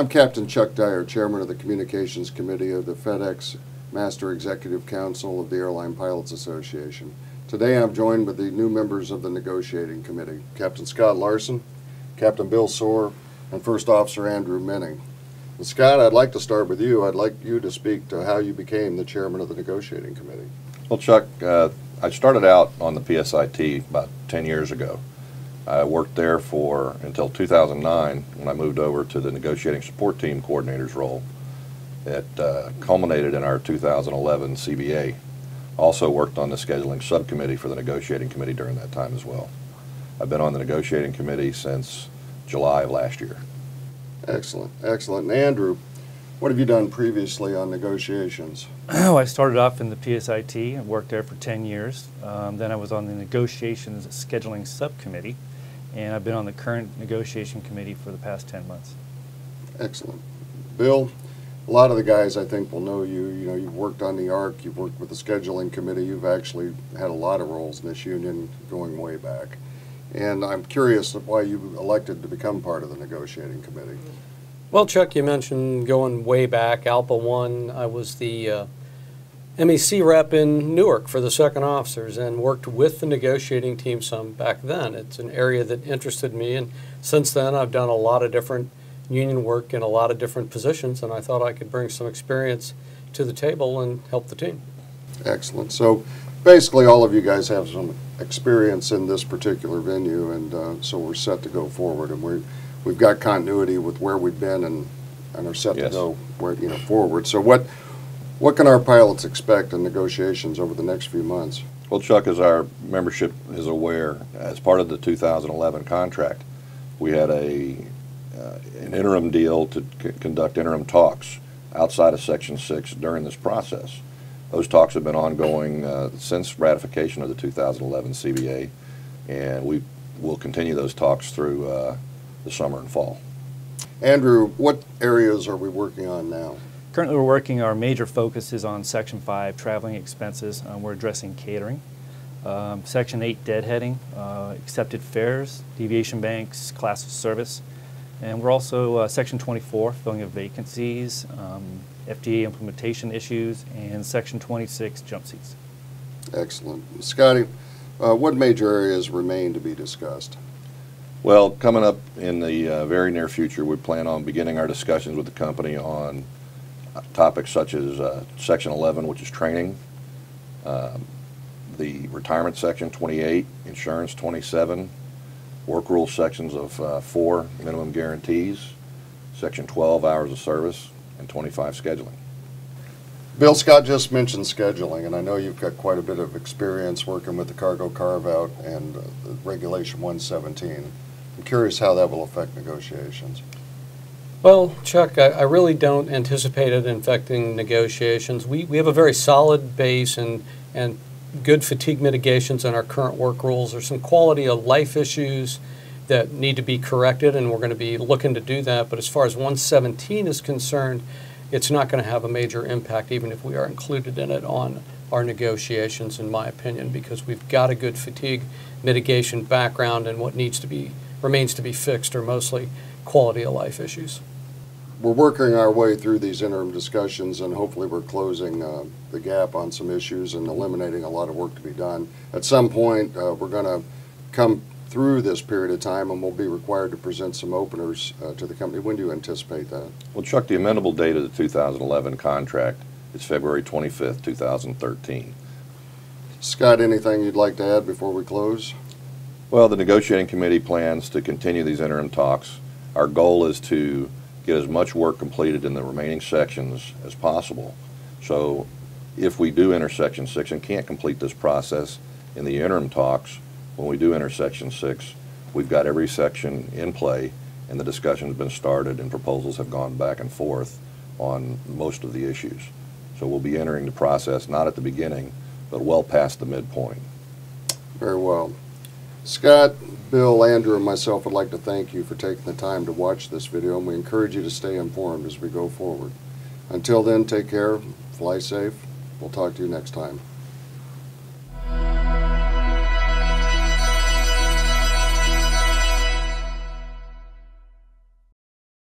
I'm Captain Chuck Dyer, Chairman of the Communications Committee of the FedEx Master Executive Council of the Airline Pilots Association. Today I'm joined by the new members of the Negotiating Committee, Captain Scott Larsen, Captain Bill Soer, and First Officer Andrew Minney. And Scott, I'd like to start with you. I'd like you to speak to how you became the Chairman of the Negotiating Committee. Well, Chuck, I started out on the PSIT about 10 years ago. I worked there until 2009 when I moved over to the Negotiating Support Team Coordinator's role. It culminated in our 2011 CBA. Also worked on the Scheduling Subcommittee for the Negotiating Committee during that time as well. I've been on the Negotiating Committee since July of last year. Excellent, excellent. And Andrew, what have you done previously on negotiations? Oh, I started off in the PSIT and worked there for 10 years. Then I was on the Negotiations Scheduling Subcommittee, and I've been on the current Negotiation Committee for the past 10 months. Excellent. Bill, a lot of the guys I think will know you. You know, you've worked on the ARC, you've worked with the Scheduling Committee, you've actually had a lot of roles in this union going way back. And I'm curious why you elected to become part of the Negotiating Committee. Well, Chuck, you mentioned going way back, Alpha 1. I was the MEC rep in Newark for the second officers and worked with the negotiating team some back then. It's an area that interested me, and since then I've done a lot of different union work in a lot of different positions, and I thought I could bring some experience to the table and help the team. Excellent. So basically all of you guys have some experience in this particular venue, and so we're set to go forward, and we've got continuity with where we've been and are set to go forward. So what can our pilots expect in negotiations over the next few months? Well, Chuck, as our membership is aware, as part of the 2011 contract, we had an interim deal to conduct interim talks outside of Section 6 during this process. Those talks have been ongoing since ratification of the 2011 CBA, and we will continue those talks through the summer and fall. Andrew, what areas are we working on now? Currently we're working, our major focus is on Section 5, traveling expenses. We're addressing catering. Section 8, deadheading, accepted fares, deviation banks, class of service. And we're also Section 24, filling of vacancies, FDA implementation issues, and Section 26, jump seats. Excellent. Scotty, what major areas remain to be discussed? Well, coming up in the very near future, we plan on beginning our discussions with the company on topics such as Section 11, which is training, the retirement section 28, insurance 27, work rule sections of 4 minimum guarantees, Section 12 hours of service, and 25 scheduling. Bill, Scott just mentioned scheduling, and I know you've got quite a bit of experience working with the cargo carve-out and the Regulation 117. I'm curious how that will affect negotiations. Well, Chuck, I really don't anticipate it affecting negotiations. We have a very solid base and good fatigue mitigations in our current work rules. There's some quality of life issues that need to be corrected, and we're going to be looking to do that. But as far as 117 is concerned, it's not going to have a major impact, even if we are included in it on our negotiations, in my opinion, because we've got a good fatigue mitigation background, and what remains to be fixed are mostly quality of life issues. We're working our way through these interim discussions, and hopefully we're closing the gap on some issues and eliminating a lot of work to be done. At some point, we're going to come through this period of time, and we'll be required to present some openers to the company. When do you anticipate that? Well, Chuck, the amendable date of the 2011 contract is February 25th, 2013. Scott, anything you'd like to add before we close? Well, the negotiating committee plans to continue these interim talks. Our goal is to get as much work completed in the remaining sections as possible. So if we do enter Section 6 and can't complete this process in the interim talks, when we do enter Section 6, we've got every section in play, and the discussion has been started and proposals have gone back and forth on most of the issues. So we'll be entering the process not at the beginning, but well past the midpoint. Very well. Scott, Bill, Andrew, and myself would like to thank you for taking the time to watch this video, and we encourage you to stay informed as we go forward. Until then, take care, fly safe. We'll talk to you next time.